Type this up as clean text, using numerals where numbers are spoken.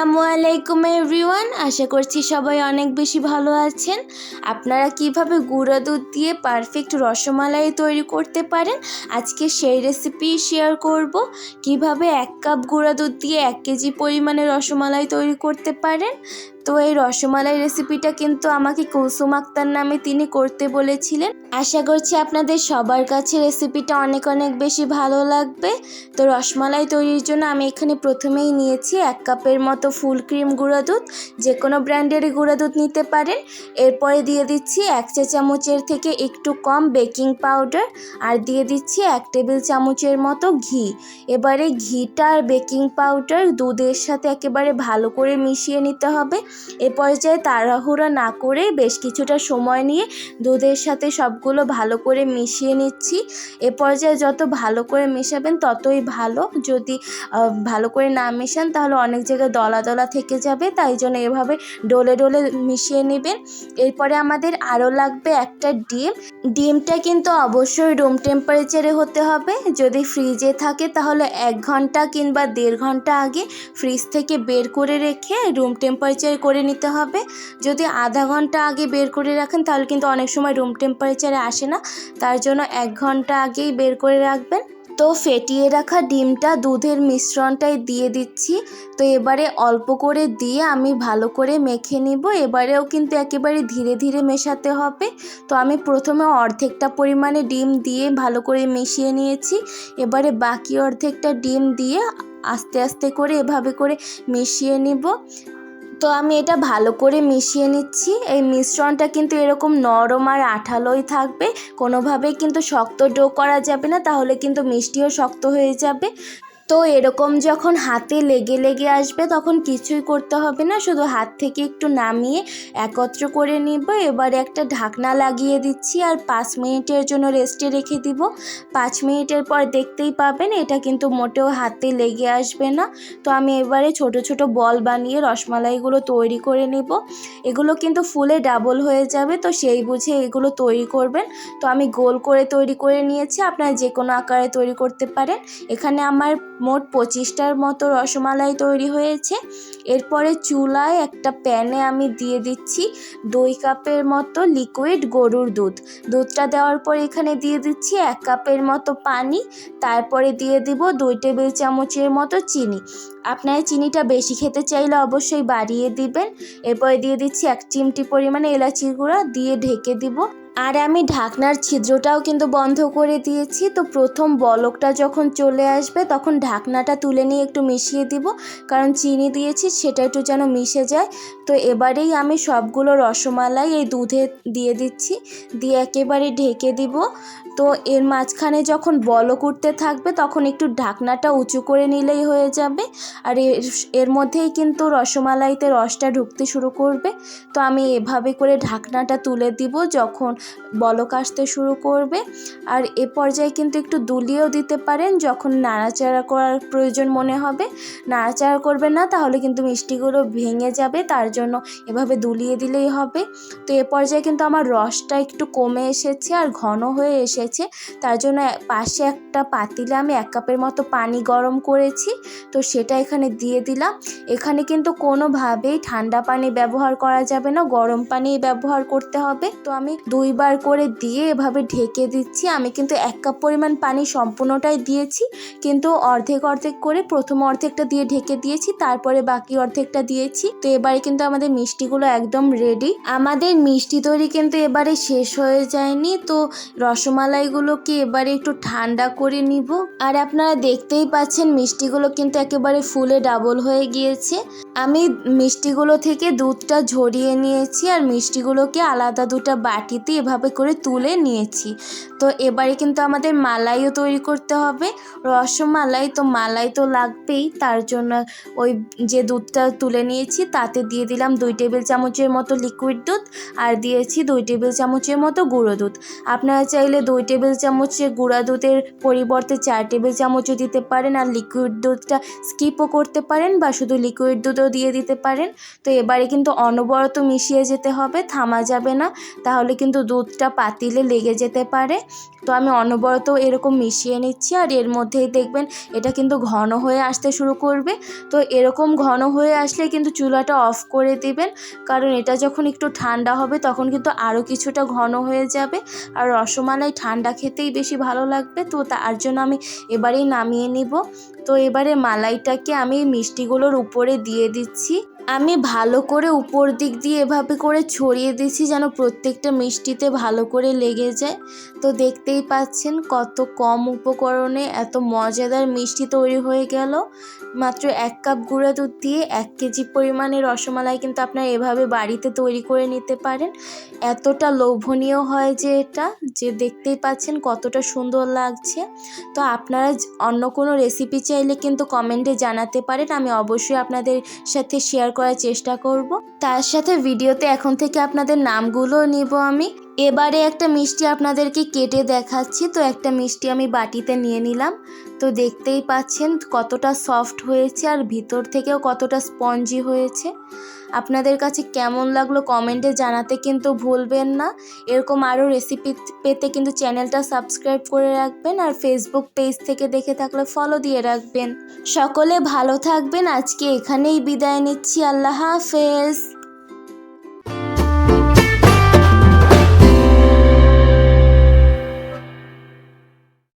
আসসালামু আলাইকুম এভরিওয়ান, আশা করছি সবাই অনেক বেশি ভালো আছেন। আপনারা কিভাবে গুঁড়া দুধ দিয়ে পারফেক্ট রসমালাই তৈরি করতে পারেন আজকে সেই রেসিপি শেয়ার করব। কিভাবে 1 কাপ গুঁড়া দুধ দিয়ে 1 কেজি পরিমাণে রসমালাই তৈরি করতে পারেন। তো এই রসমালাই রেসিপিটা কিন্তু আমাকে কুলসুম আক্তার নামে তিনি করতে বলেছিলেন। আশা করছি আপনাদের সবার কাছে রেসিপিটা অনেক অনেক বেশি ভালো লাগবে। তো রসমালাই তৈরির জন্য আমি এখানে প্রথমেই নিয়েছি 1 কাপের মতো ফুল ক্রিম গুঁড়া দুধ, যে কোনো ব্র্যান্ডেরই গুঁড়া দুধ নিতে পারেন। এরপরে দিয়ে দিচ্ছি 1 চা চামচের থেকে একটু কম বেকিং পাউডার, আর দিয়ে দিচ্ছি 1 টেবিল চামচের মতো ঘি। এবারে ঘিটা আর বেকিং পাউডার দুধের সাথে একেবারে ভালো করে মিশিয়ে নিতে হবে। এ পর্যায়ে তাড়াহুড়া না করে বেশ কিছুটা সময় নিয়ে দুধের সাথে সবগুলো ভালো করে মিশিয়ে নিচ্ছি। এ পর্যায়ে যত ভালো করে মেশাবেন ততই ভালো। যদি ভালো করে না মেশান তাহলে অনেক জায়গায় দলা দলা থেকে যাবে, তাই জন্য এভাবে ডলে ডলে মিশিয়ে নেবেন। এরপরে আমাদের আরও লাগবে একটা ডিম। ডিমটা কিন্তু অবশ্যই রুম টেম্পারেচারে হতে হবে। যদি ফ্রিজে থাকে তাহলে 1 ঘন্টা কিংবা 1.5 ঘন্টা আগে ফ্রিজ থেকে বের করে রেখে রুম টেম্পারেচারে করে নিতে হবে। যদি আধা ঘন্টা আগে বের করে রাখেন তাহলে কিন্তু অনেক সময় রুম টেম্পারেচারে আসে না, তার জন্য 1 ঘন্টা আগেই বের করে রাখবেন। তো ফেটিয়ে রাখা ডিমটা দুধের মিশ্রণটাই দিয়ে দিচ্ছি। তো এবারে অল্প করে দিয়ে আমি ভালো করে মেখে নিব। এবারেও কিন্তু একেবারে ধীরে ধীরে মেশাতে হবে। তো আমি প্রথমে অর্ধেকটা পরিমাণে ডিম দিয়ে ভালো করে মিশিয়ে নিয়েছি। এবারে বাকি অর্ধেকটা ডিম দিয়ে আস্তে আস্তে করে এভাবে করে মিশিয়ে নিব। তো আমি এটা ভালো করে মিশিয়ে নিচ্ছি। এই মিশ্রণটা কিন্তু এরকম নরম আর আঠালোই থাকবে, কোনোভাবেই কিন্তু শক্ত ডো করা যাবে না, তাহলে কিন্তু মিষ্টিও শক্ত হয়ে যাবে। তো এরকম যখন হাতে লেগে লেগে আসবে তখন কিছুই করতে হবে না, শুধু হাত থেকে একটু নামিয়ে একত্র করে নিব। এবারে একটা ঢাকনা লাগিয়ে দিচ্ছি আর 5 মিনিটের জন্য রেস্টে রেখে দিব। 5 মিনিটের পর দেখতেই পাবেন এটা কিন্তু মোটেও হাতে লেগে আসবে না। তো আমি এবারে ছোট ছোট বল বানিয়ে রসমালাইগুলো তৈরি করে নিব। এগুলো কিন্তু ফুলে ডাবল হয়ে যাবে, তো সেই বুঝে এগুলো তৈরি করবেন। তো আমি গোল করে তৈরি করে নিয়েছি, আপনারা যে কোনো আকারে তৈরি করতে পারেন। এখানে আমার মোট 25টার মতো রসমালাই তৈরি হয়েছে। এরপরে চুলায় একটা প্যানে আমি দিয়ে দিচ্ছি 2 কাপের মতো লিকুইড গরুর দুধ। দুধটা দেওয়ার পর এখানে দিয়ে দিচ্ছি 1 কাপের মতো পানি। তারপরে দিয়ে দিব 2 টেবিল চামচের মতো চিনি। আপনারা চিনিটা বেশি খেতে চাইলে অবশ্যই বাড়িয়ে দিবেন। এরপরে দিয়ে দিচ্ছি 1 চিমটি পরিমাণে এলাচির গুঁড়া দিয়ে ঢেকে দিব। আর আমি ঢাকনার ছিদ্রটাও কিন্তু বন্ধ করে দিয়েছি। তো প্রথম বলকটা যখন চলে আসবে তখন ঢাকনাটা তুলে নিয়ে একটু মিশিয়ে দিব, কারণ চিনি দিয়েছি সেটা একটু যেন মিশে যায়। তো এবারেই আমি সবগুলো রসমালাই এই দুধে দিয়ে দিচ্ছি, দিয়ে একেবারে ঢেকে দিব। তো এর মাঝখানে যখন বলক উঠতে থাকবে তখন একটু ঢাকনাটা উঁচু করে নিলেই হয়ে যাবে। আর এর মধ্যেই কিন্তু রসমালাইতে রসটা ঢুকতে শুরু করবে। তো আমি এভাবে করে ঢাকনাটা তুলে দিব যখন বলক আসতে শুরু করবে। আর এ পর্যায়ে কিন্তু একটু দুলিয়েও দিতে পারেন যখন নাড়াচাড়া করার প্রয়োজন মনে হবে। নাড়াচাড়া করবেন না তাহলে কিন্তু মিষ্টিগুলো ভেঙে যাবে, তার জন্য এভাবে দুলিয়ে দিলেই হবে। তো এ পর্যায়ে কিন্তু আমার রসটা একটু কমে এসেছে আর ঘন হয়ে এসেছে, তার জন্য পাশে একটা পাতিলে আমি 1 কাপের মতো পানি গরম করেছি, তো সেটা এখানে দিয়ে দিলাম। এখানে কিন্তু কোনোভাবেই ঠান্ডা পানি ব্যবহার করা যাবে না, গরম পানি ব্যবহার করতে হবে। তো আমি 2 বার করে দিয়ে এভাবে ঢেকে দিচ্ছি। আমি কিন্তু 1 কাপ পরিমাণ পানি সম্পূর্ণটাই দিয়েছি, কিন্তু অর্ধেক অর্ধেক করে প্রথম অর্ধেকটা দিয়ে ঢেকে দিয়েছি, তারপরে বাকি অর্ধেকটা দিয়েছি। তো এবারে কিন্তু আমাদের মিষ্টিগুলো একদম রেডি। আমাদের মিষ্টি তৈরি কিন্তু এবারে শেষ হয়ে যায়নি। তো রসমালাইগুলোকে এবারে একটু ঠান্ডা করে নিব। আর আপনারা দেখতেই পাচ্ছেন মিষ্টিগুলো কিন্তু একেবারে ফুলে ডাবল হয়ে গিয়েছে। আমি মিষ্টিগুলো থেকে দুধটা ঝরিয়ে নিয়েছি আর মিষ্টিগুলোকে আলাদা 2টা বাটিতে এভাবে করে তুলে নিয়েছি। তো এবারে কিন্তু আমাদের মালাইও তৈরি করতে হবে। রসমালাই তো মালাই তো লাগবেই, তার জন্য ওই যে দুধটা তুলে নিয়েছি তাতে দিয়ে দিলাম 2 টেবিল চামচের মতো লিকুইড দুধ, আর দিয়েছি 2 টেবিল চামচের মতো গুঁড়ো দুধ। আপনারা চাইলে 2 টেবিল চামচের গুঁড়া দুধের পরিবর্তে 4 টেবিল চামচও দিতে পারেন, আর লিকুইড দুধটা স্কিপও করতে পারেন বা শুধু লিকুইড দুধও দিয়ে দিতে পারেন। তো এবারে কিন্তু অনবরত মিশিয়ে যেতে হবে, থামা যাবে না, তাহলে কিন্তু দুধটা পাতিলে লেগে যেতে পারে। তো আমি অনবরত এরকম মিশিয়ে নিচ্ছি, আর এর মধ্যেই দেখবেন এটা কিন্তু ঘন হয়ে আসতে শুরু করবে। তো এরকম ঘন হয়ে আসলে কিন্তু চুলাটা অফ করে দিবেন, কারণ এটা যখন একটু ঠান্ডা হবে তখন কিন্তু আরও কিছুটা ঘন হয়ে যাবে। আর রসমালাই ঠান্ডা খেতেই বেশি ভালো লাগবে, তো তার জন্য আমি এবারেই নামিয়ে নিব। তো এবারে মালাইটাকে আমি মিষ্টিগুলোর উপরে দিয়ে দিচ্ছি। আমি ভালো করে উপর দিক দিয়ে এভাবে করে ছড়িয়ে দিচ্ছি যেন প্রত্যেকটা মিষ্টিতে ভালো করে লেগে যায়। তো দেখতেই পাচ্ছেন কত কম উপকরণে এত মজাদার মিষ্টি তৈরি হয়ে গেল। মাত্র 1 কাপ গুঁড়া দুধ দিয়ে 1 কেজি পরিমাণে রসমালাই কিন্তু আপনারা এভাবে বাড়িতে তৈরি করে নিতে পারেন। এতটা লোভনীয় হয় যে এটা, যে দেখতেই পাচ্ছেন কতটা সুন্দর লাগছে। তো আপনারা অন্য কোনো রেসিপি চাইলে কিন্তু কমেন্টে জানাতে পারেন, আমি অবশ্যই আপনাদের সাথে শেয়ার করার চেষ্টা করব। তার সাথে ভিডিওতে এখন থেকে আপনাদের নামগুলো নিব আমি। এবারে একটা মিষ্টি আপনাদেরকে কেটে দেখাচ্ছি। তো একটা মিষ্টি আমি বাটিতে নিয়ে নিলাম। তো দেখতেই পাচ্ছেন কতটা সফট হয়েছে আর ভিতর থেকেও কতটা স্পঞ্জি হয়েছে। আপনাদের কাছে কেমন লাগলো কমেন্টে জানাতে কিন্তু ভুলবেন না। এরকম আরও রেসিপি পেতে কিন্তু চ্যানেলটা সাবস্ক্রাইব করে রাখবেন, আর ফেসবুক পেজ থেকে দেখে থাকলে ফলো দিয়ে রাখবেন। সকলে ভালো থাকবেন। আজকে এখানেই বিদায় নিচ্ছি। আল্লাহ হাফেজ।